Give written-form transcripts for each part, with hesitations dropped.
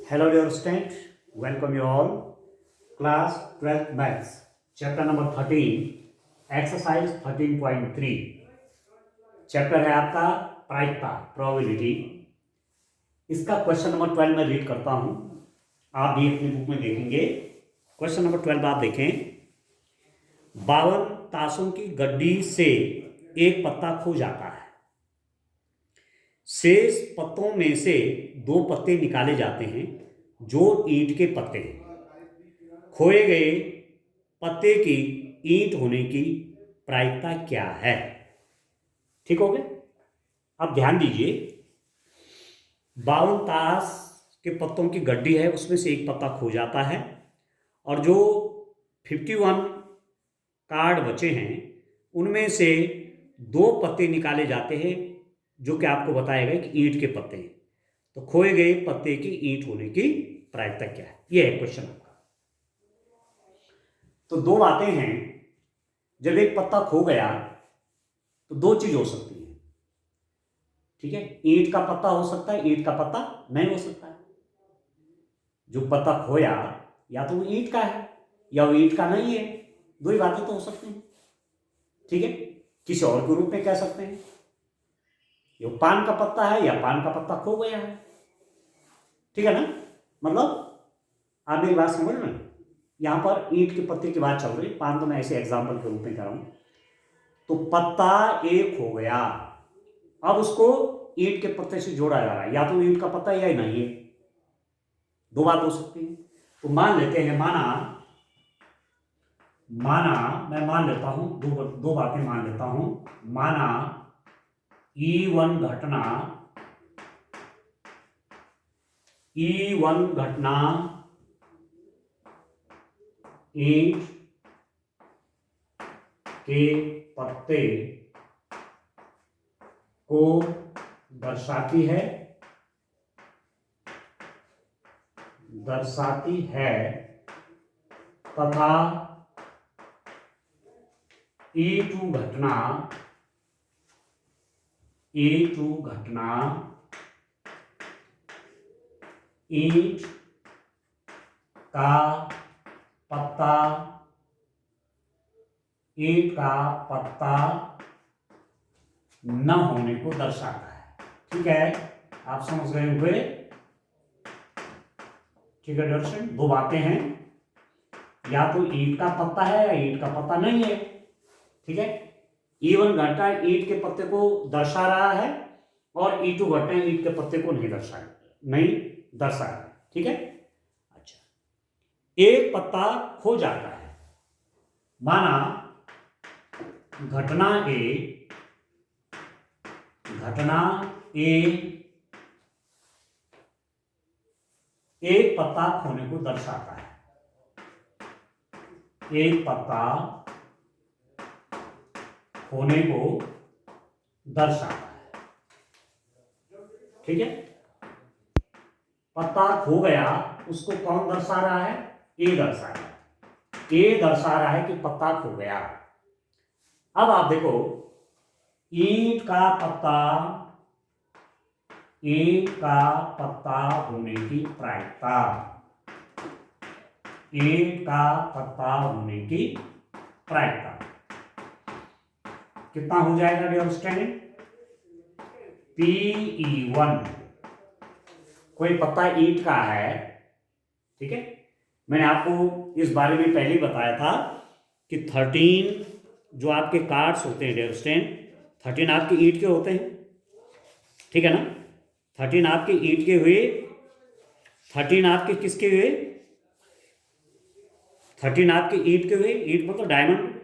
Hello dear student, welcome you all. Class 12th Maths, chapter number 13, exercise 13.3. Chapter है आपका प्रायिकता, probability. इसका question number 12 में read करता हूं. आप भी अपनी बुक में देखेंगे. क्वेश्चन नंबर 12 आप देखें. 52 ताशों की गड्डी से एक पत्ता खो जाता है. शेष पत्तों में से 2 पत्ते निकाले जाते हैं जो ईंट के पत्ते हैं. खोए गए पत्ते की ईंट होने की प्रायिकता क्या है? ठीक हो गया. अब ध्यान दीजिए, 52 ताश के पत्तों की गड्डी है, उसमें से एक पत्ता खो जाता है और जो 51 कार्ड बचे हैं उनमें से 2 पत्ते निकाले जाते हैं जो कि आपको बताएगा कि ईंट के पत्ते हैं. तो खोए गए पत्ते की ईंट होने की प्रायिकता क्या है? यह है क्वेश्चन आपका. तो 2 बातें हैं. जब एक पत्ता खो गया तो 2 चीज हो सकती है. ठीक है, ईंट का पत्ता हो सकता है, ईंट का पत्ता नहीं हो सकता है. जो पत्ता खोया या तो वो ईंट का है या वो ईंट का नहीं है. 2 ही बातें तो हो सकती हैं. ठीक है, किसी और के रूप में कह सकते हैं ये पान का पत्ता है या पान का पत्ता खो गया है. ठीक है ना, मतलब आप मेरी बात समझ रहे हैं. यहां पर ईंट के पत्ते की बात चल रही, पान तो मैं ऐसे एग्जाम्पल के रूप में कर रहा हूं. तो पत्ता एक हो गया, अब उसको ईंट के पत्ते से जोड़ा जा रहा है. या तो ईंट का पत्ता या ही नहीं है. 2 बात हो सकती है. तो मान लेते हैं, मैं मान लेता हूं, दो बातें मान लेता हूं. माना E1 घटना ईंट के पत्ते को दर्शाती है तथा E2 घटना ईंट का पत्ता न होने को दर्शाता है. ठीक है, आप समझ गए होंगे. ठीक है दर्शन, 2 बातें हैं. या तो ईंट का पत्ता है या ईंट का पत्ता नहीं है. ठीक है, E1 घटना ईंट के पत्ते को दर्शा रहा है और E2 घटना ईंट के पत्ते को नहीं दर्शा रहा है. ठीक है. अच्छा, एक पत्ता खो जाता है. माना घटना ए एक पत्ता खोने को दर्शाता है. एक पत्ता खोने को दर्शाता है. ठीक है, पत्ता खो गया, उसको कौन दर्शा रहा है? ए दर्शा रहा है. ए दर्शा रहा है कि पत्ता खो गया. अब आप देखो, ईंट का पत्ता होने की प्रायिकता, ईंट का पत्ता होने की प्रायिकता कितना हो जाएगा डियर स्टूडेंट? PE1. कोई पत्ता ईंट का है. ठीक है, मैंने आपको इस बारे में पहले ही बताया था कि 13 जो आपके कार्ड्स होते हैं डियर स्टूडेंट, 13 आपके ईंट के होते हैं. ठीक है ना, 13 आपके ईंट के हुए. 13 आपके किसके हुए? 13 आपके ईंट के हुए. ईंट मतलब डायमंड.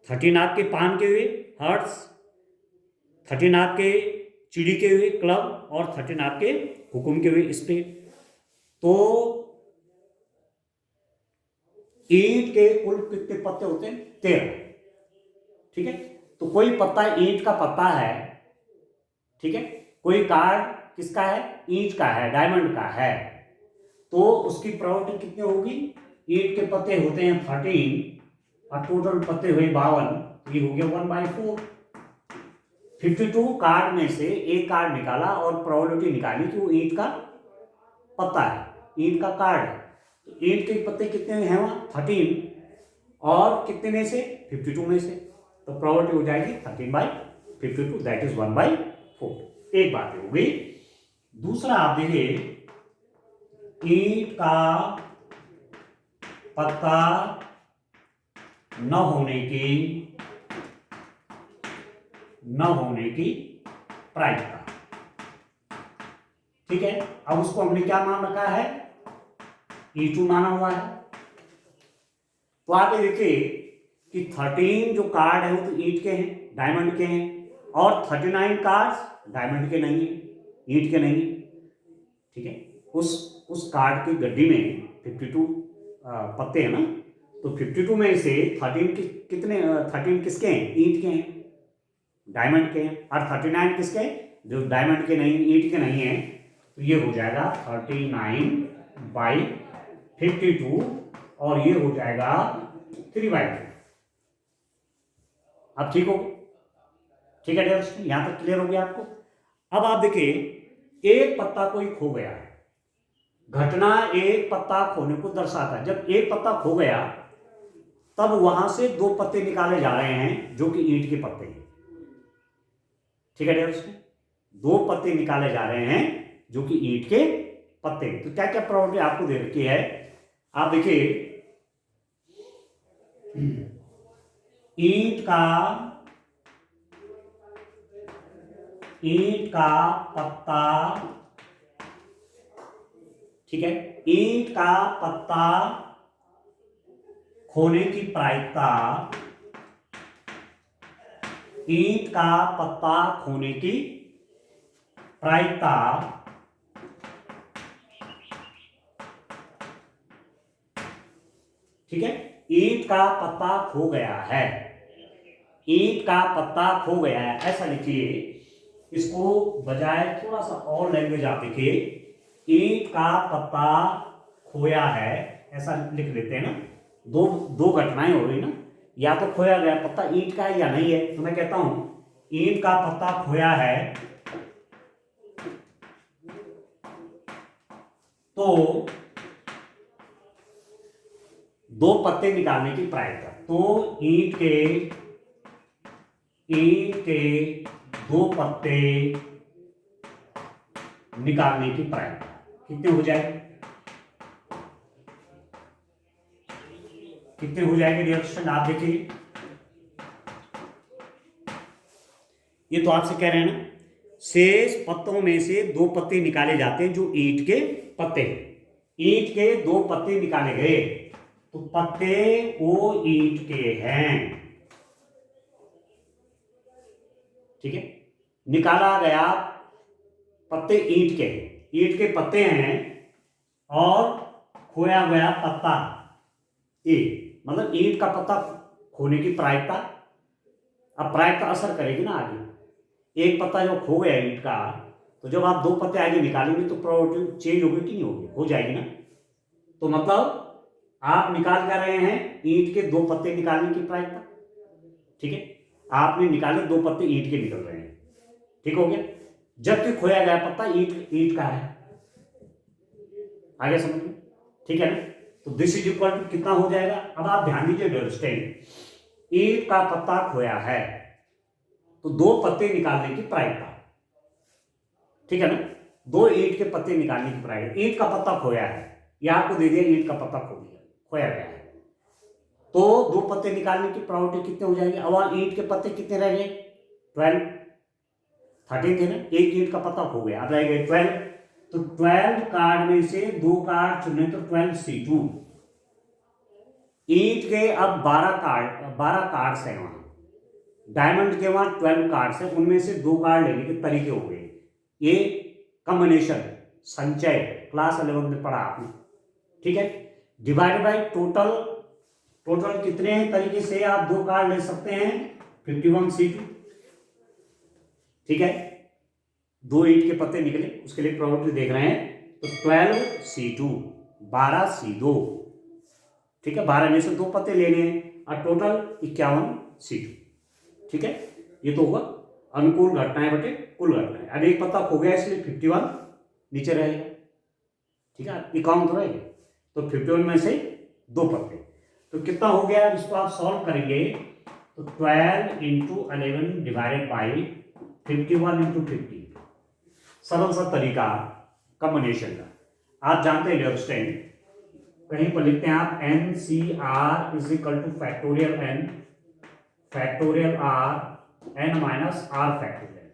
13 आपके पान के हुए, हर्ट्स. 13 आपके चिड़ी के हुए, क्लब. और 13 आपके हुकुम के हुए, स्पेड. तो ईंट के कुल कितने पत्ते होते हैं? 13. ठीक है, तो कोई पत्ता ईंट का पत्ता है. ठीक है, कोई कार्ड किसका है? ईंट का है, डायमंड का है. तो उसकी प्रोबेबिलिटी कितनी होगी? ईंट के पत्ते होते हैं 13 और टोटल पत्ते हुए 52. ये हो गया 1/4. 52 कार्ड में से एक कार्ड निकाला और प्रोबेबिलिटी निकाली कि वो ईंट का पत्ता है, ईंट का कार्ड है, तो ईंट के पत्ते कितने हैं वहाँ 13, और कितने में से 52 में से, तो प्रॉपर्टी हो जाएगी 13/52, दैट इज 1/4। एक बात हो गई। दूसरा आप देखिए, ईंट का पत्ता न होने की प्रायिकता, ठीक है। अब उसको हमने क्या मान रखा है, E2 माना हुआ है। तो आप ये देखिए कि 13 जो कार्ड है वो तो ईंट के हैं, डायमंड के हैं, और 39 कार्ड डायमंड के नहीं है, ईंट के नहीं, ठीक है। उस कार्ड की गड्डी में 52 पत्ते हैं ना, तो 52 में से 13 कितने 13 किसके हैं, ईंट के हैं, डायमंड के हैं, और 39 किसके हैं, जो डायमंड के नहीं, ईंट के नहीं है। तो ये हो जाएगा 39/52, और ये हो जाएगा 3/2। अब ठीक हो, ठीक है डियर, यहां तक क्लियर हो गया आपको। अब आप देखिए, एक पत्ता कोई खो गया है, घटना एक पत्ता खोने को दर्शाता है। जब एक पत्ता खो गया तब वहां से 2 पत्ते निकाले जा रहे हैं जो कि ईंट के पत्ते हैं, ठीक है डियर, 2 पत्ते निकाले जा रहे हैं जो कि ईंट के पत्ते। तो क्या क्या प्रॉपर्टी आपको दे रखी है, आप देखिए, ईंट का पत्ता, ठीक है, ईंट का पत्ता खोने की प्रायिकता, ईंट का पत्ता खोने की प्रायिकता ठीक है, ईंट का पत्ता खो गया है, ईंट का पत्ता खो गया है, ऐसा लिखिए। इसको बजाय थोड़ा सा और लैंग्वेज आप लिखिए, ईंट का पत्ता खोया है, ऐसा लिख लेते हैं ना। दो घटनाएं हो रही ना, या तो खोया गया पत्ता ईंट का है या नहीं है। तो मैं कहता हूं ईंट का पत्ता खोया है, तो 2 पत्ते निकालने की प्रायिकता, तो ईंट के 2 पत्ते निकालने की प्रायिकता कितने हो जाएगी, कितने हो जाएंगे रिएक्शन, आप देखिए। ये तो आपसे कह रहे हैं ना, शेष पत्तों में से 2 पत्ते निकाले जाते हैं जो ईंट के पत्ते हैं। ईंट के 2 पत्ते निकाले गए, तो पत्ते वो ईंट के हैं, ठीक है। निकाला गया पत्ते ईंट के पत्ते हैं, और खोया गया पत्ता ए, मतलब ईंट का पत्ता खोने की प्रायिकता। अब प्रायिकता असर करेगी ना आगे, एक पत्ता जो खो गया ईंट का, तो जब आप 2 पत्ते आगे निकालेंगे तो प्रोबेबिलिटी चेंज होगी कि नहीं होगी, हो जाएगी ना। तो मतलब आप निकाल कर रहे हैं ईंट के 2 पत्ते निकालने की प्रायिकता, ठीक है। आपने निकाले 2 पत्ते ईंट के निकल रहे हैं, ठीक हो गया। जबकि खोया गया पत्ता ईंट का है, आगे समझ में, ठीक है ना। तो दिस इज इक्वल टू कितना हो जाएगा। अब आप ध्यान दीजिए अंडरस्टैंड, ईंट का पत्ता खोया है, तो 2 पत्ते निकालने की प्रायिकता, ठीक है ना। 2 ईंट के पत्ते निकालने की प्रायिकता, ईंट का पत्ता खोया है, यह आपको दे दिया ईंट का पत्ता खोया गया है, तो 2 पत्ते निकालने की प्रॉपर्टी कितने हो जाएंगे। अब ईंट के पत्ते कितने रह गए, 12, 13 थे ना, एक ईंट का पत्ता खो गया, अब रह गए 12। तो 12 कार्ड में से 2 कार्ड चुने, तो 12C2। ईंट के अब 12 कार्ड्स हैं वहां, डायमंड के वहां 12 कार्ड्स हैं, उनमें से 2 कार्ड लेने के तरीके हो गए। ये कॉम्बिनेशन संचय क्लास 11 में पढ़ा आपने, ठीक है। डिवाइड बाय टोटल कितने तरीके से आप 2 कार्ड ले सकते हैं, 51C2, ठीक है। 2 ईंट के पत्ते निकले, उसके लिए प्रोबेबिलिटी देख रहे हैं, तो 12C2 12C2, ठीक है। 12 में से 2 पत्ते लेने हैं, और टोटल 51C2, ठीक है। ये तो हुआ अनुकूल घटनाएं बटे कुल घटनाएं। अब एक पत्ता खो गया इसलिए 51 नीचे रहेगा, ठीक है, इक्यावन तो रहेगा, तो 51 में से 2 पत्ते, तो कितना हो गया? इसको आप सॉल्व करेंगे तो 12 इंटू 11 डिवाइडेड बाई 51 इंटू 50, सरल सा तरीका कॉम्बिनेशन का। आप जानते हैं लेफ्टेन, कहीं पर लिखते हैं आप N C R is equal to factorial R N minus R factorial,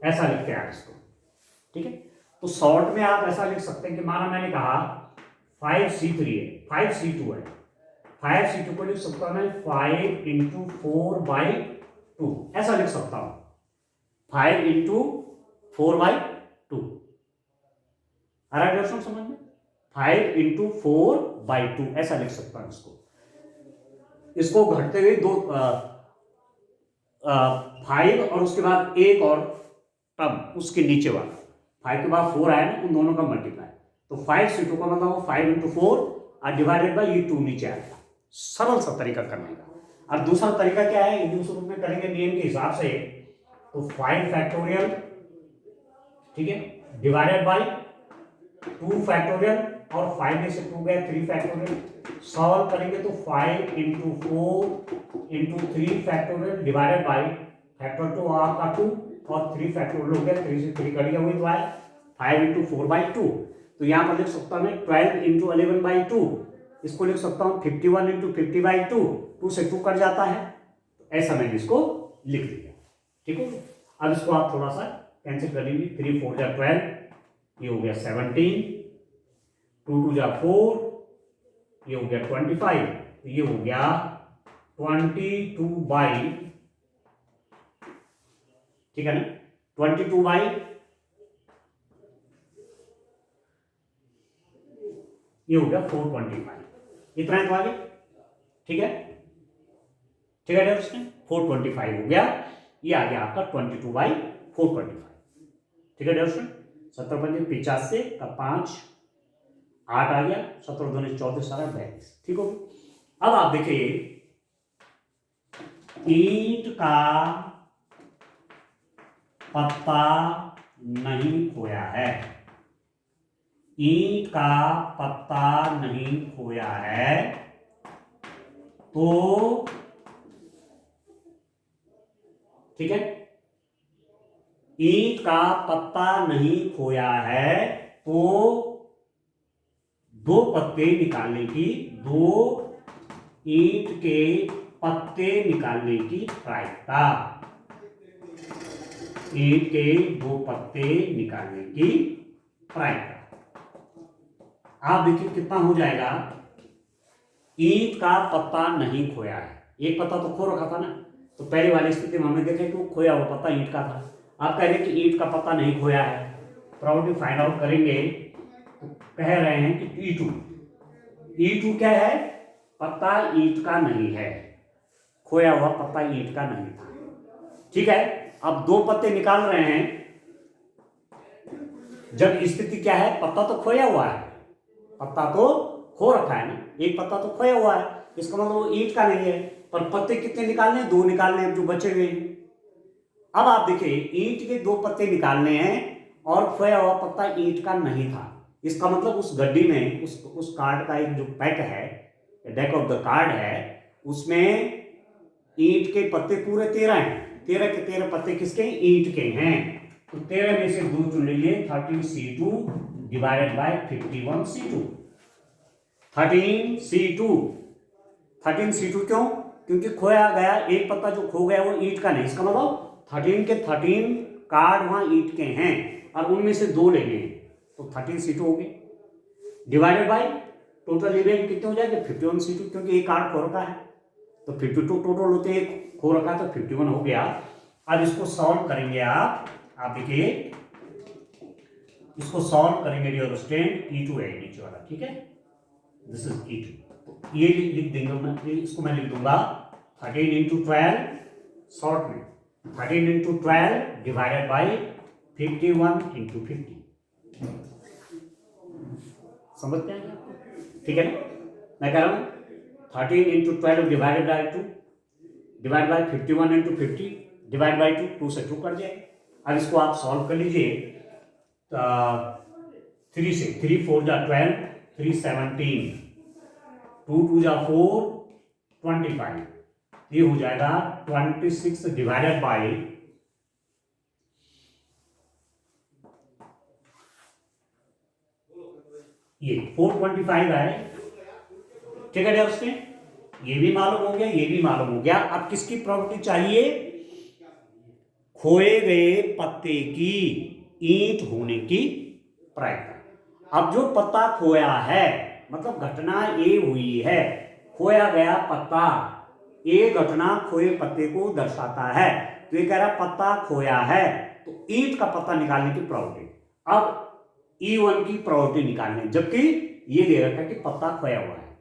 ऐसा लिखते हैं आप इसको। ठीक है, तो शॉर्ट में आप ऐसा लिख सकते हैं कि माना मैंने कहा 5C3 है, 5C2 है, 5C2 को लिख सकता हूं मैं 5 इंटू 4/2, ऐसा लिख सकता हूं, 5 इंटू 4/2। आ रहा है दोस्तों समझ में? 5 इंटू 4/2 ऐसा लिख सकता हूं इसको घटते हुए 2 5 और उसके बाद एक और टर्म उसके नीचे वाला, 5 के बाद 4 आया ना, उन दोनों का मल्टीप्लाई, तो 5C2 का मतलब 5 इंटू 4 और डिवाइडेड बाई ये 2 नीचे आएगा। सरल सा तरीका करने का। और दूसरा तरीका क्या है, इंग्लिश रूप में करेंगे नियम के हिसाब से, तो 5 फैक्टोरियल, ठीक है, डिवाइडेड बाई 2 फैक्टोरियल, और 5 में से 2 गया 3 फैक्टोरियल, सॉल्व करेंगे तो 5 into 4 into 3 factorial divided by factor 2 आपका 2 और 3 फैक्टोरियल हो गया, 3 से 3 कट गया, वही तो आया 5 इंटू 4/2। तो यहां पर लिख सकता हूं मैं 12 इंटू 11/2, इसको लिख सकता हूं 51 इंटू 50/2, 2 से 2 कट जाता है, ऐसा मैंने इसको लिख दिया। ठीक है, अब इसको आप थोड़ा सा कैंसिल कर लीजिए, 3 4 जा 12, ये हो गया 17, 2 2 जा 4, ये हो गया 25, तो ये हो गया 22 बाई, ठीक है ना, 22 बाई, ये हो गया 425, इतना है तो आगे, ठीक है, ठीक है उसने 425 हो गया, ये आ गया आपका 22/425। ठीक है दोस्तों, 70 × 85 का 5 8 आ गया, 17 दूनी 14 सारा 42। ठीक हो, अब आप देखिए ईंट का पत्ता नहीं खोया है, ईंट का पत्ता नहीं खोया है, तो ठीक है, ईंट का पत्ता नहीं खोया है तो 2 पत्ते निकालने की, 2 ईंट के पत्ते निकालने की प्रायिकता, ईंट के 2 पत्ते निकालने की प्रायिकता। आप देखिए कितना हो जाएगा, ईंट का पत्ता नहीं खोया है, एक पत्ता तो खो रखा था ना, तो पहली वाली स्थिति में हमने देखा कि वो खोया हुआ पत्ता ईंट का था। आप कह रहे हैं कि ईंट का पत्ता नहीं खोया है, प्रॉपर्टी फाइंड आउट करेंगे तो कह रहे हैं कि E2 क्या है, पत्ता ईंट का नहीं है, खोया हुआ पत्ता ईंट का नहीं था। ठीक है, अब 2 पत्ते निकाल रहे हैं, जब स्थिति क्या है, पत्ता तो खोया हुआ है, पत्ता तो खो रखा है ना, एक पत्ता तो खोया हुआ है, इसका मतलब वो ईंट का नहीं है, पर पत्ते कितने निकालने हैं, 2 निकालने हैं जो बचे हुए हैं। अब आप देखिए ईंट के 2 पत्ते निकालने हैं और खोया हुआ पत्ता ईंट का नहीं था, इसका मतलब उस गड्डी में उस कार्ड का एक जो पैक है, डेक ऑफ द कार्ड है, उसमें ईंट के पत्ते पूरे 13 हैं, 13 के 13 पत्ते किसके, ईंट के हैं, तो 13 में से 2 चुन लीजिए, 13C2 divided by 51C2, 13C2, 13C2 क्यों, क्योंकि खोया गया एक पत्ता जो खो गया वो ईंट का नहीं, इसका मतलब 13 के 13 कार्ड वहां ईंट के हैं और उनमें से 2 लेने हैं, तो 13C2 हो गए, डिवाइडेड बाय टोटल इवेंट कितने हो जाएंगे, 51C2, क्योंकि एक कार्ड खो रखा है, तो 52 टोटल होते हैं, खो रखा है तो 51 हो गया। अब इसको सॉल्व करेंगे आप देखिए इसको सॉल्व करेंगे डियर स्टूडेंट, E2 है नीचे वाला, ठीक है, दिस इज E2, तो ये लिख देंगे मैं, इसको मैं लिख दूंगा 13 इंटू 12, शॉर्ट में 13 इंटू 12 डिवाइडेड बाई 51 इंटू 50, समझते हैं, ठीक है ना, मैं कह रहा हूं 13 into 12 divided by 2 divide by 51 into 50 divide by 2, 2 से 2 कट जाए। अब इसको आप सॉल्व कर लीजिए, 3 से, 3 4 जा 12, 3 17, 2 2 जा 4, 25, ये हो जाएगा 26 डिवाइडेड बाई ये 425 है। ठीक है उसमें ये भी मालूम हो गया, ये भी मालूम हो गया। अब किसकी प्रॉपर्टी चाहिए? खोए गए पत्ते की ईंट होने की प्रायिकता। अब जो पत्ता खोया है, मतलब घटना ये हुई है, खोया गया पत्ता, ये घटना खोए पत्ते को दर्शाता है। तो ये कह रहा पत्ता खोया है, तो ईंट का पत्ता निकालने की प्रॉपर्टी। अब E1 की प्रॉपर्टी निकालने, जबकि ये दे रखा है कि पत्ता खोया हुआ है।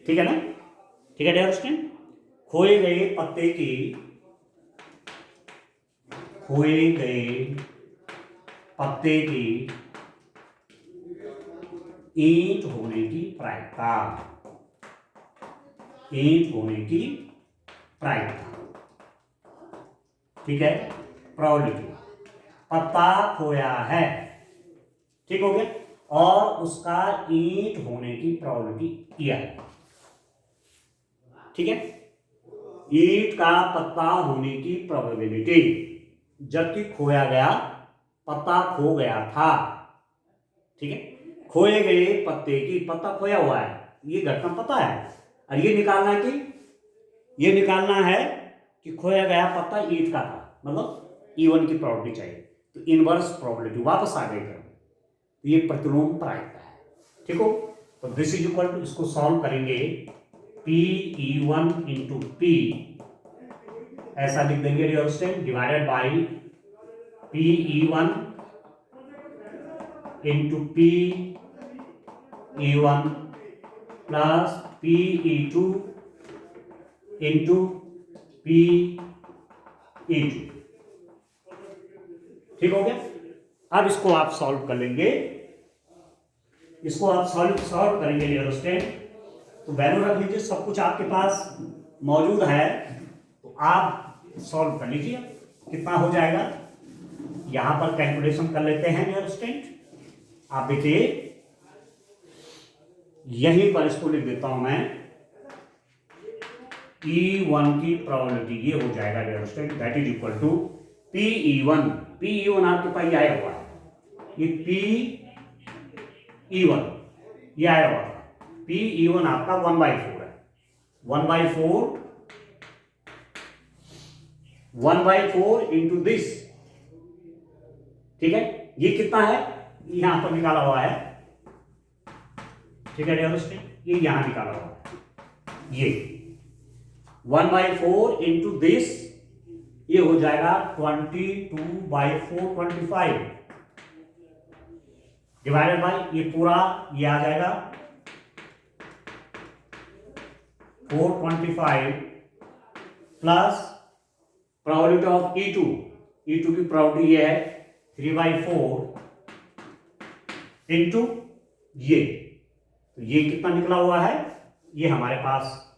ठीक है ना? ठीक है डियर स्टूडेंट, खोए गए पत्ते की, खोए गए पत्ते की ईंट होने की प्रायिकता, ईंट होने की प्रायिकता। ठीक है, प्रोबेबिलिटी, पत्ता खोया है, ठीक हो गया, और उसका ईंट होने की प्रोबेबिलिटी किया है। ठीक है, ईंट का पत्ता होने की प्रोबेबिलिटी, जबकि खोया गया पत्ता खो गया था। ठीक है, खोए गए पत्ते की, पत्ता खोया हुआ है, ये घटना पता है, और ये निकालना है कि ये निकालना है कि खोया गया पत्ता ईंट का था, मतलब E1 की प्रॉपर्टी चाहिए। तो इनवर्स प्रोबेबिलिटी वापस आ गई कर, तो ये प्रतिलोम प्रायिकता है। ठीक हो, तो दिस इज इक्वल टू, इसको सॉल्व करेंगे, PE1 इंटू P ऐसा लिख देंगे dear student, divided by PE1 into PE1 plus PE2 into PE2। ठीक हो गया। अब इसको आप सॉल्व कर लेंगे, इसको आप सॉल्व करेंगे डियर स्टूडेंट, तो वैल्यू रख लीजिए, सब कुछ आपके पास मौजूद है, तो आप सॉल्व कर लीजिए। कितना हो जाएगा, यहां पर कैलकुलेशन कर लेते हैं डियर स्टूडेंट। आप देखिए, यहीं पर इसको लिख देता हूं मैं, E1 की प्रोबेबिलिटी ये हो जाएगा dear student, that is equal to PE1, PE1 आपके पास आया हुआ है, ये PE1 ये आया हुआ था, PE1 आपका 1/4 है, 1/4 इंटू दिस। ठीक है, ये कितना है, यहां पर निकाला हुआ है। ठीक है डियर स्टूडेंट, ये यहां निकाला हुआ है, ये 1/4 इंटू दिस, ये हो जाएगा 22/425 डिवाइडेड बाई ये पूरा, ये आ जाएगा 425 plus probability of E2, E2 की प्रोबेबिलिटी ये है 3/4 इंटू ये, तो ये कितना निकला हुआ है, ये हमारे पास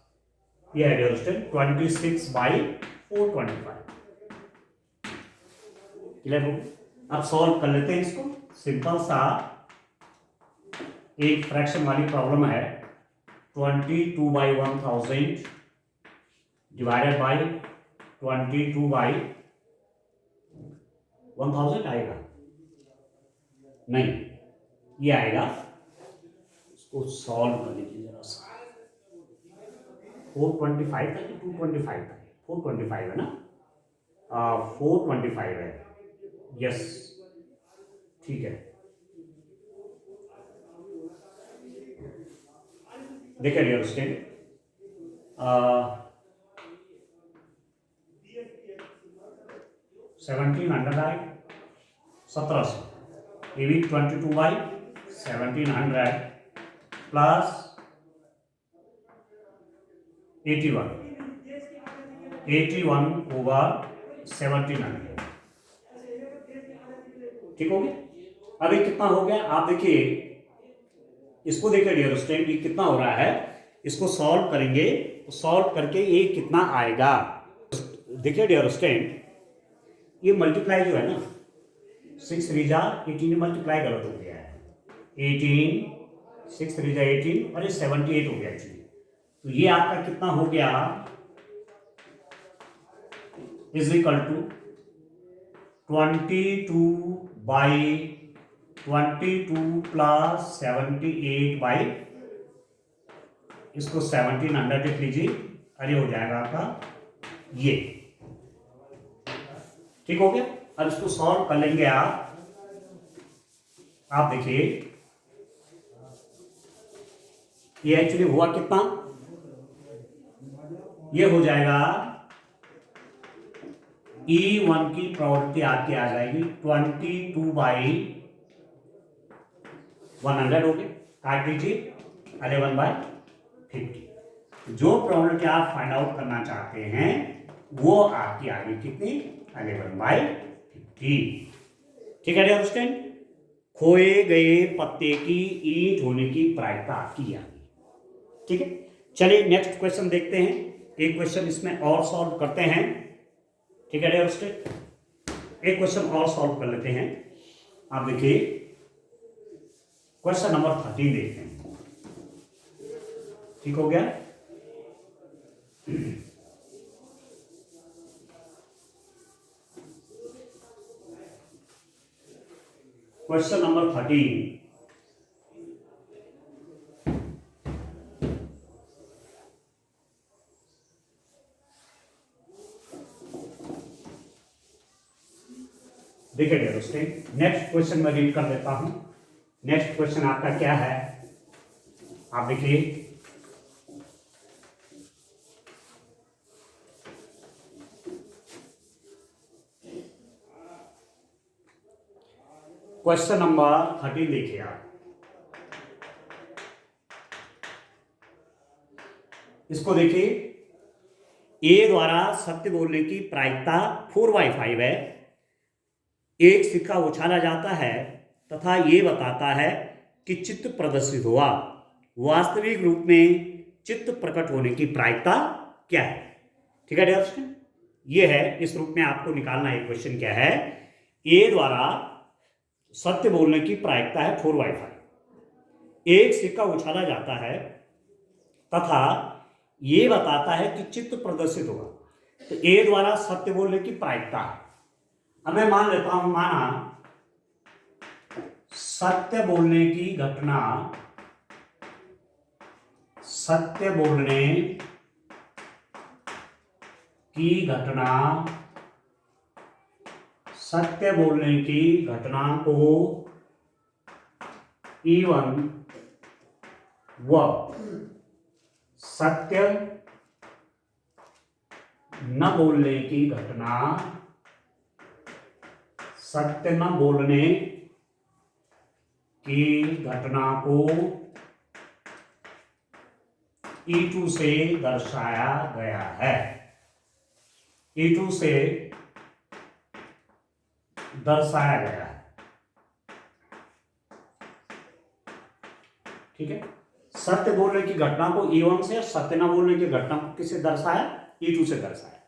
ये है डियर स्टूडेंट 26/425। क्लियर हो? अब सॉल्व कर लेते हैं इसको, सिंपल सा एक फ्रैक्शन वाली प्रॉब्लम है, 22/1000 डिवाइडेड बाई 22/1000 आएगा, नहीं ये आएगा, इसको सॉल्व कर लीजिए जरा सा, 425 था कि 225 था, 425 है ना, 425 है, यस ठीक है। देखिए डियर स्टूडेंट, 1700 आए 1700, ये भी 22/1700 प्लस 81/1700। ठीक हो गया। अब ये कितना हो गया, आप देखिए, इसको देखिए डियर स्टूडेंट, ये कितना हो रहा है, इसको सॉल्व करेंगे, तो सॉल्व करके ये कितना आएगा। देखिए डियर स्टूडेंट, ये मल्टीप्लाई जो है ना, 6 3 जा 18 मल्टीप्लाई गलत हो गया है, 18, 6 3 18 और ये 78 हो गया एक्चुअली। तो ये आपका कितना हो गया, is equal to 22/22 plus 78 by, इसको 1700 लिख लीजिए, अरे हो जाएगा आपका ये, ठीक हो गया। अब इसको सॉल्व कर लेंगे आप देखिए ये एक्चुअली हुआ कितना, ये हो जाएगा E1 की प्रोबेबिलिटी आपकी आ जाएगी 22/100 हो गई, काट लीजिए 11/50। जो प्रोबेबिलिटी आप फाइंड आउट करना चाहते हैं वो आपकी आ गई कितनी, 11/50। ठीक है अंडरस्टैंड। खोए गए पत्ते की ईंट होने की प्रायिकता आपकी आ गई। ठीक है, चलिए नेक्स्ट क्वेश्चन देखते हैं, एक क्वेश्चन इसमें और सॉल्व करते हैं। ठीक है अंडरस्टैंड, एक क्वेश्चन और सॉल्व कर लेते हैं। आप देखिए क्वेश्चन नंबर 13 देखते हैं। ठीक हो गया, क्वेश्चन नंबर 13, देखिए दोस्तों नेक्स्ट क्वेश्चन मैं रीड कर देता हूं। नेक्स्ट क्वेश्चन आपका क्या है, आप देखिए क्वेश्चन नंबर 13 देखिए आप, इसको देखिए। ए द्वारा सत्य बोलने की प्रायिकता 4/5 है। एक सिक्का उछाला जाता है तथा ये बताता है कि चित्त प्रदर्शित हुआ, वास्तविक रूप में चित्त प्रकट होने की प्रायिकता क्या है। ठीक है दोस्तों, ये है, इस रूप में आपको निकालना है। क्वेश्चन क्या है, ए द्वारा सत्य बोलने की प्रायिकता है 4/5। एक सिक्का उछाला जाता है तथा ये बताता है कि चित्त प्रदर्शित होगा। तो ए द्वारा सत्य बोलने की प्रायिकता है। अब मैं मान लेता हूं, माना सत्य बोलने की घटना, सत्य बोलने की घटना, सत्य बोलने की घटना को E1 व सत्य न बोलने की घटना, सत्य न बोलने की घटना को E2 से दर्शाया गया है। E2 से दर्शाया गया है। ठीक है, सत्य बोलने की घटना को E1 से, सत्य न बोलने की घटना को किससे दर्शाया, E2 से दर्शाया।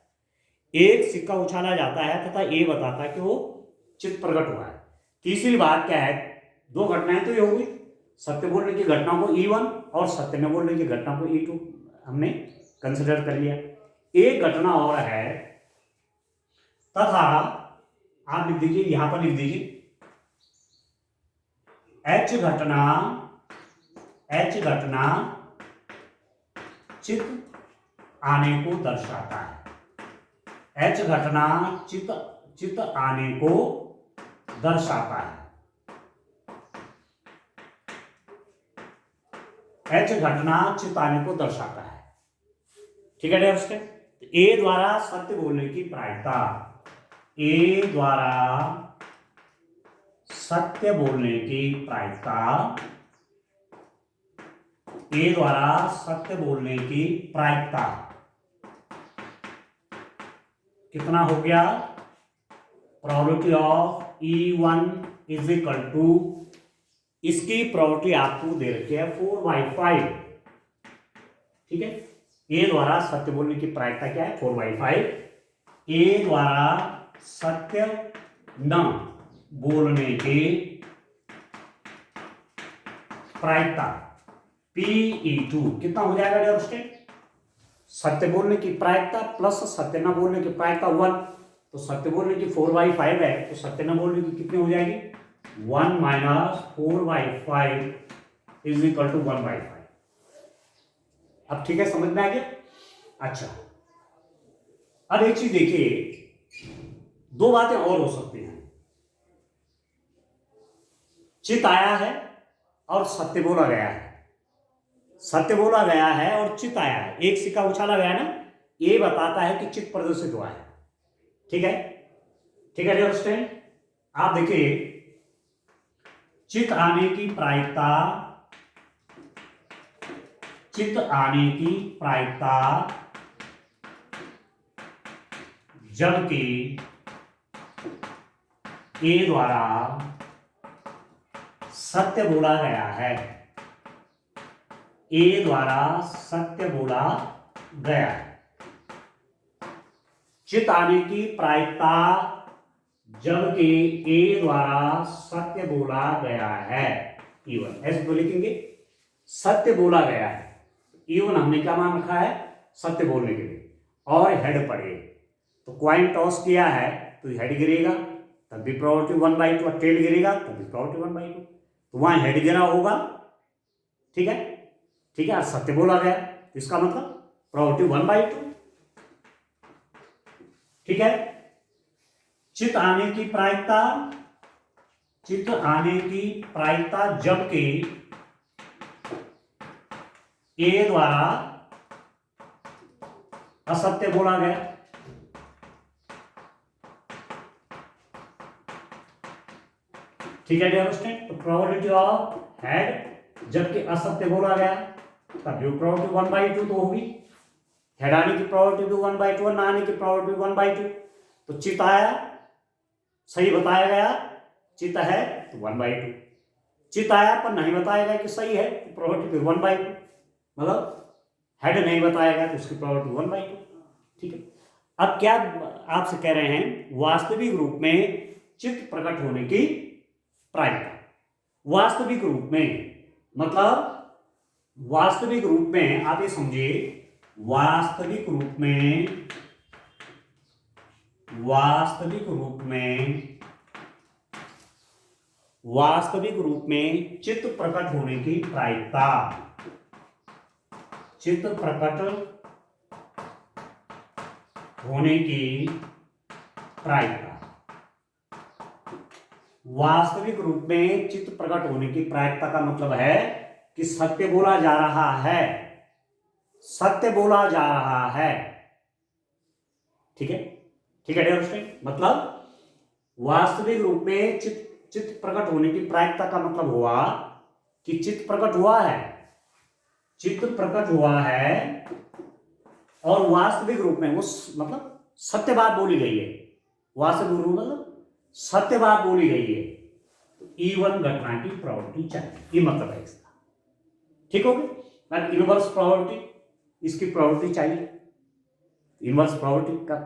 एक सिक्का उछाला जाता है तथा ये बताता है कि वो चित्त प्रकट हुआ है। तीसरी बात क्या है, दो घटनाएं तो ये हो गई, सत्य बोलने की घटना को E1 और सत्य न बोलने की घटना को E2 हमने कंसिडर कर लिया। एक घटना और है, तथा आप लिख दीजिए, यहां पर लिख दीजिए H घटना चित्त आने को दर्शाता है। H घटना चित्त आने को दर्शाता है। H घटना चित्त आने को दर्शाता है। ठीक है दोस्तों, ए द्वारा सत्य बोलने की प्रायिकता, ए द्वारा सत्य बोलने की प्रायिकता, ए द्वारा सत्य बोलने की प्रायिकता कितना हो गया, probability of E1 is equal to, इसकी प्रोबेबिलिटी आपको दे रखी है 4/5। ठीक है, ए द्वारा सत्य बोलने की प्रायिकता क्या है, 4/5। ए द्वारा सत्य न बोलने की प्रायिकता Pe2 कितना हो जाएगा डियर स्टूडेंट? सत्य बोलने की प्रायिकता प्लस सत्य न बोलने की प्रायिकता 1, तो सत्य बोलने की 4/5 है, तो सत्य न बोलने की कितनी हो जाएगी? 1 माइनस 4/5 इज इक्वल टू 1/5। अब ठीक है, समझ में आ गया? अच्छा, अब एक चीज देखिए, दो बातें और हो सकती हैं। चित आया है और सत्य बोला गया है, सत्य बोला गया है और चित आया है, एक सिक्का उछाला गया ना, ये बताता है कि चित प्रदर्शित हुआ है। ठीक है, ठीक है डियर स्टूडेंट, आप देखिए, चित आने की प्रायिकता, चित आने की प्रायिकता जबकि ए द्वारा सत्य बोला गया है, ए द्वारा सत्य बोला गया है। चित आने की प्रायिकता जबकि ए द्वारा सत्य बोला गया है, E1 ऐसे तो लिखेंगे, सत्य बोला गया है, E1 हमने क्या मान रखा है? सत्य बोलने के लिए, और हेड पड़े, तो क्वाइन टॉस किया है तो हेड गिरेगा तब भी प्रोबेबिलिटी 1/2, और टेल गिरेगा तब भी प्रोबेबिलिटी 1/2, तो वहां हेड गिरा होगा। ठीक है, ठीक है, सत्य बोला गया तो इसका मतलब प्रोबेबिलिटी 1/2। ठीक है, चित आने की प्रायिकता, चित आने की प्रायिकता जबकि ए द्वारा असत्य बोला गया, ठीक है डियर स्टूडेंट, तो प्रोबेबिलिटी ऑफ हेड जबकि असत्य बोला गया तब जो प्रोबेबिलिटी 1/2 तो होगी, हेड आने की प्रोबेबिलिटी भी 1/2, ना आने की प्रोबेबिलिटी 1/2, तो चित आया, सही बताया गया, चित है तो 1/2, चित आया पर नहीं बताया गया कि सही है तो प्रोबेबिलिटी 1/2, मतलब हेड नहीं बताया गया तो उसकी प्रोबेबिलिटी 1/2। ठीक है, अब क्या आपसे कह रहे हैं, वास्तविक रूप में चित्त प्रकट होने की प्रायिकता, वास्तविक रूप में मतलब वास्तविक रूप में आप ये समझिए, वास्तविक रूप में, वास्तविक रूप में, वास्तविक रूप में चित्त प्रकट होने की प्रायिकता, चित्त प्रकट होने की प्रायिकता, वास्तविक रूप में चित्त प्रकट होने की प्रायिकता का मतलब है कि सत्य बोला जा रहा है, सत्य बोला जा रहा है। ठीक है, ठीक है डियर स्टूडेंट, मतलब वास्तविक रूप में चित्त प्रकट होने की प्रायिकता का मतलब हुआ कि चित्त प्रकट हुआ है, चित्त प्रकट हुआ है और वास्तविक रूप में वो मतलब सत्य बात बोली गई है, वास्तविक रूप मतलब सत्य बात बोली गई है, तो E1 घटना की प्रोबेबिलिटी चाहिए, ये मतलब है इसका। ठीक हो गया, इनवर्स प्रोबेबिलिटी, इसकी प्रोबेबिलिटी चाहिए, इनवर्स प्रोबेबिलिटी का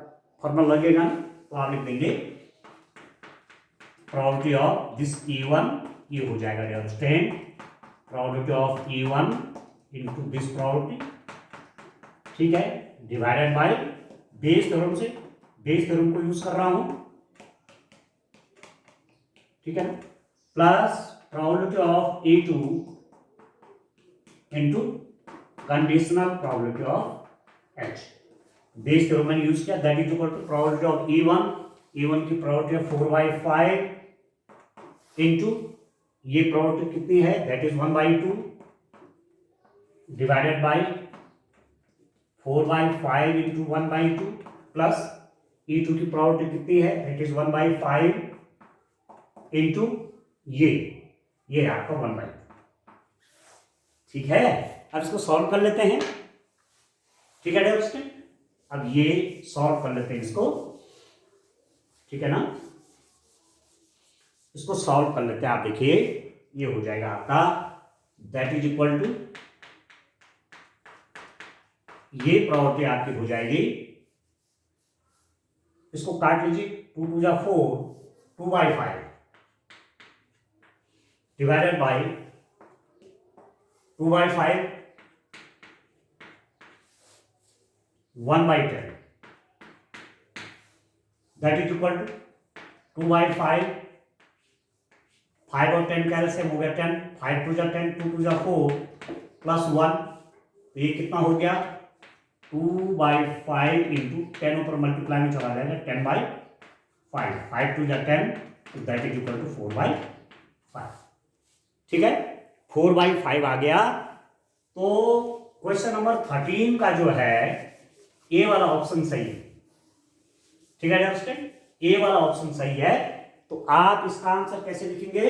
फॉर्मूला लगेगा ना, तो आप लिख देंगे प्रोबेबिलिटी ऑफ दिस E1, ये हो जाएगा dear student, probability of E1 into this probability, ठीक है, डिवाइडेड बाय बेस थ्योरम से, बेस थ्योरम को यूज कर रहा हूं, ठीक है ना, plus probability of E2 into conditional probability of H, Bayes theorem मैंने यूज किया, that is equal to probability of E1, E1 की प्रोबेबिलिटी है 4/5 इनटू ये प्रोबेबिलिटी कितनी है, that is 1/2 divided by 4/5 into 1/2 plus E2 की प्रोबेबिलिटी कितनी है, दैट इज 1/5 इंटू ये आपका 1/2। ठीक है, अब इसको सॉल्व कर लेते हैं। ठीक है डियर स्टूडेंट, अब ये सॉल्व कर लेते हैं इसको, ठीक है ना, इसको सॉल्व कर लेते हैं। आप देखिए ये हो जाएगा आपका, दैट इज इक्वल टू, ये प्रॉपर्टी आपकी हो जाएगी, इसको काट लीजिए, 2 2 जा 4, 2/5 divided by 2/5 1/10 that is equal to 2/5 5 और 10 कैलसियम हो गया 10 5 2 जा 10 2 2 जा 4 प्लस 1 तो ये कितना हो गया 2/5 इंटू 10 ऊपर मल्टीप्लाई में चला जाएगा 10/5 5 2 जा 10 तो दैट इज इक्वल टू 4/5 ठीक है 4/5 आ गया। तो क्वेश्चन नंबर 13 का जो है ए वाला ऑप्शन सही है ठीक है अंडरस्टैंड ए वाला ऑप्शन सही है। तो आप इसका आंसर कैसे लिखेंगे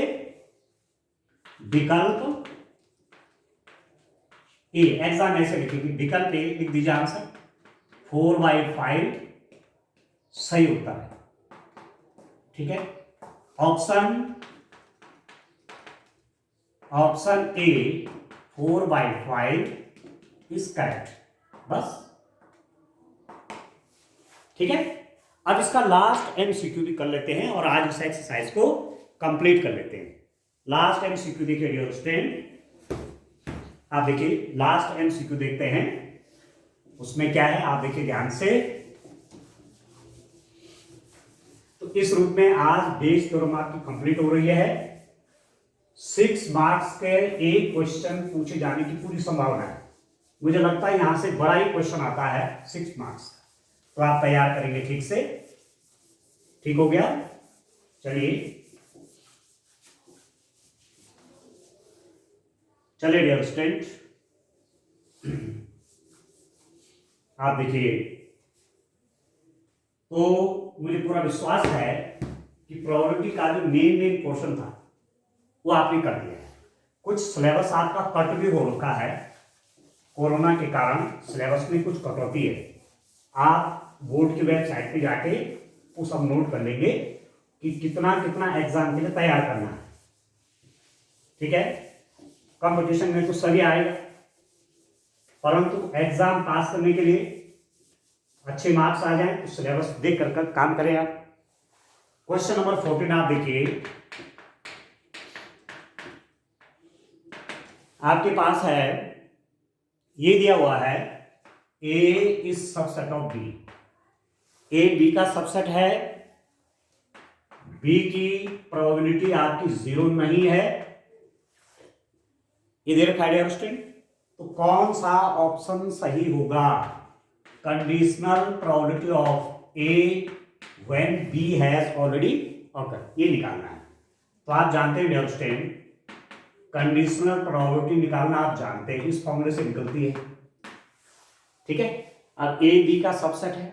विकल्प ए एग्जाम ऐसे लिखेंगे विकल्प ए लिख दीजिए आंसर 4/5 सही उत्तर है ठीक है। ऑप्शन ए 4/5 इज करेक्ट बस ठीक है। अब इसका लास्ट एमसीक्यू भी कर लेते हैं और आज इस एक्सरसाइज को कंप्लीट कर लेते हैं। लास्ट एमसीक्यू देखिए डियर स्टूडेंट आप देखिए लास्ट एमसीक्यू देखते हैं उसमें क्या है आप देखिए ध्यान से। तो इस रूप में आज बेस थ्योरम आपकी कंप्लीट हो रही है। 6 मार्क्स के एक क्वेश्चन पूछे जाने की पूरी संभावना है। मुझे लगता है यहां से बड़ा ही क्वेश्चन आता है 6 मार्क्स का तो आप तैयार करेंगे ठीक से ठीक हो गया। चलिए डियर स्टूडेंट आप देखिए तो मुझे पूरा विश्वास है कि प्रोबेबिलिटी का जो मेन पोर्शन था वो आपने कर दिया है। कुछ सिलेबस आपका कट भी हो रखा है कोरोना के कारण सिलेबस में कुछ कटौती है। आप बोर्ड की वेबसाइट पे जाके वो सब नोट कर लेंगे कि कितना कितना एग्जाम के लिए तैयार करना है ठीक है। कंपटीशन में तो सभी आएगा परंतु एग्जाम पास करने के लिए अच्छे मार्क्स आ जाए तो सिलेबस देख कर काम करें आप। क्वेश्चन नंबर 14 आप देखिए आपके पास है ये दिया हुआ है A is subset of B A B का सबसेट है बी की प्रोबेबिलिटी आपकी 0 नहीं है ये दे रखा है स्टूडेंट। तो कौन सा ऑप्शन सही होगा conditional probability of A when B has already occur ये निकालना है। तो आप जानते हैं स्टूडेंट कंडीशनल प्रोबेबिलिटी निकालना आप जानते हैं इस फॉर्मूले से निकलती है ठीक है। अब ए बी का सबसेट है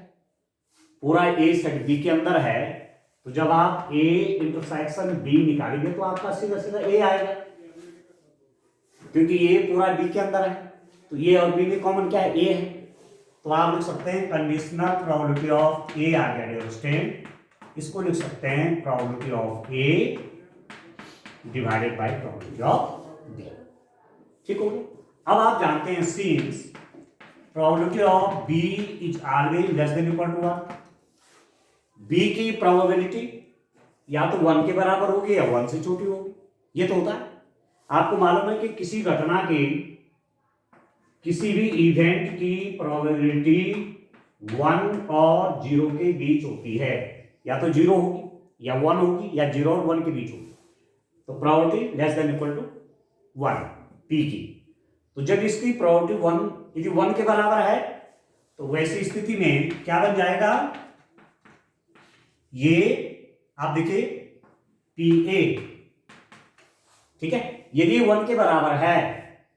पूरा ए सेट बी के अंदर है तो जब आप ए इंटरसेक्शन बी निकालेंगे तो आपका सीधा सीधा ए आएगा क्योंकि ए पूरा बी के अंदर है तो ए और बी में कॉमन क्या है ए है। तो आप लिख सकते हैं कंडीशनल प्रोबेबिलिटी ऑफ ए आ गया डियर स्टूडेंट इसको लिख सकते हैं probability of A divided by probability of B ठीक हो गया। अब आप जानते हैं since probability of B is always less than equal to 1 B की प्रोबेबिलिटी या तो 1 के बराबर होगी या 1 से छोटी होगी ये तो होता है। आपको मालूम है कि किसी घटना की किसी भी इवेंट की प्रोबेबिलिटी 1 और 0 के बीच होती है या तो 0 होगी या 1 होगी या 0 और 1 के बीच होगी। तो probability less than equal to 1 P की। तो जब इसकी प्रोबेबिलिटी 1 यदि 1 के बराबर है तो वैसी स्थिति में क्या बन जाएगा ये आप देखिए पी ए ठीक है। यदि 1 के बराबर है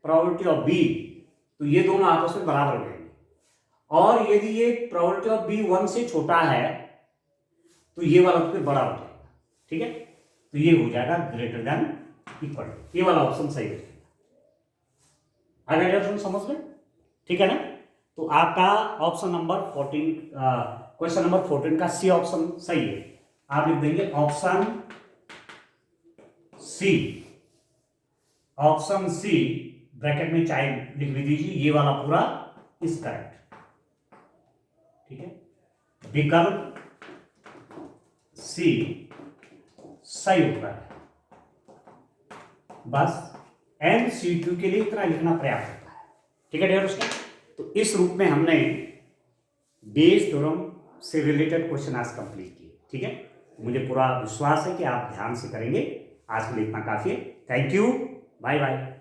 प्रोबेबिलिटी ऑफ बी तो ये दोनों आपस में बराबर हो जाएंगे और यदि ये प्रोबेबिलिटी ऑफ बी 1 से छोटा है तो ये वाला तो फिर बड़ा हो जाएगा ठीक है। तो ये हो जाएगा ग्रेटर देन इक्वल टू ये वाला ऑप्शन सही हो जाएगा। अगर समझ में ठीक है ना। तो आपका ऑप्शन नंबर 14 क्वेश्चन नंबर 14 का सी ऑप्शन सही है। आप लिख देंगे ऑप्शन सी ब्रैकेट में चाहे लिख भी दीजिए ये वाला पूरा इज करेक्ट ठीक है। विकल्प सी सही उत्तर है बस MCQ के लिए इतना लिखना पर्याप्त होता है। ठीक है डियर स्टूडेंट, तो इस रूप में हमने बेस थ्योरम से रिलेटेड क्वेश्चन आज कंप्लीट किए। ठीक है, मुझे पूरा विश्वास है कि आप ध्यान से करेंगे। आज के लिए इतना काफी है। Thank you, bye bye.